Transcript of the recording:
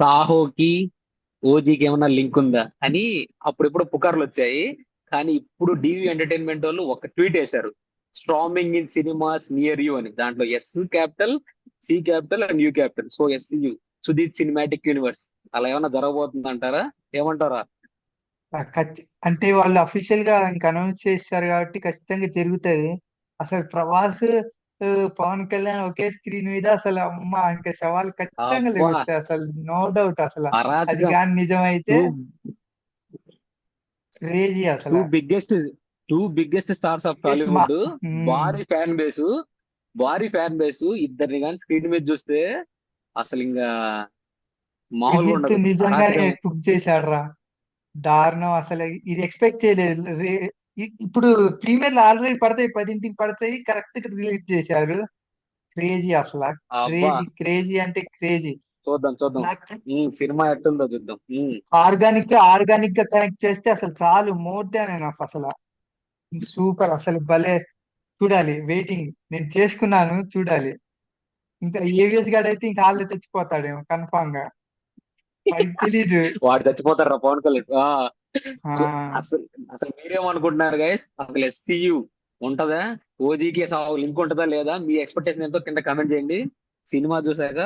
సాహోకి ఓజీకి ఏమన్నా లింక్ ఉందా అని అప్పుడెప్పుడు పుకార్లు వచ్చాయి. కానీ ఇప్పుడు డివి ఎంటర్టైన్మెంట్ వాళ్ళు ఒక ట్వీట్ వేశారు, streaming in cinemas near you అని. దాంట్లో S capital, C capital and U capital, so SU, Sudeep cinematic universe. అలా ఏమన్నా జరగబోతుంది అంటారా? ఏమంటారా? అంటే వాళ్ళు అఫీషియల్ గా ఇంకా అనౌన్స్ చేస్తారు కాబట్టి ఖచ్చితంగా జరుగుతది. అసలు ప్రభాస్ ఆ, పవన్ కళ్యాణ్ ఒకే స్క్రీన్ మీద అసలు అమ్మ ఇంకా సవాల్ ఖచ్చితంగా అబ్బా, లేగుస్తాయి అసలు, నో డౌట్ అసలు. అది అరాచకం. కానీ నిజమైతే టూ క్రేజీ టూ అసలు. Biggest two biggest stars of just మా టాలీవుడ్, ఉమ్, భారీ ఫ్యాన్ బేసు, భారీ ఫ్యాన్ బేసు, ఇద్దరిని కానీ స్క్రీన్ మీద చూస్తే అసలు ఇంకా మామూలుగా వినీత్ ఉండదు. నిజంగానే అరాచకం. కుక్ చేశాడు రా, దారుణం అసలు. ఇది ఎక్స్పెక్ట్ చేయలేదు. ఇప్పుడు ప్రీమియర్లు ఆల్రెడీ పడతాయి, 10ంటికి పడతాయి, కరెక్ట్ గా రిలీజ్ చేశారు. క్రేజీ అసలు, అబ్బా, క్రేజీ క్రేజీ అంటే క్రేజీ. చూద్దాం చూద్దాం. నాకు సినిమా ఎట్టుందో చూద్దాం. ఆర్గానిక్ గా కనెక్ట్ చేస్తే అసలు చాలు, మోర్ దాన్ ఎనఫ్ అసలు. సూపర్ అసలు, భలే. చూడాలి, వెయిటింగ్. నేను చేసుకున్నాను, చూడాలి. ఇంకా ఏవిఎస్ గాడు అయితే ఇంకా హాల్లో చచ్చిపోతాడేమో కన్ఫామ్ గా. వాడికి తెలీదు. వాడు చచ్చిపోతారా పవన్ కళ్యాణ్? ఆ అసలు అసలు మీరేమనుకుంటున్నారు గైస్? అసలు ఎస్సీయు ఉంటదా? ఓజీకి లింక్ ఉంటుందా లేదా? మీ ఎక్స్పెక్టేషన్ ఎంతో కింద కమెంట్ చేయండి. సినిమా చూసాక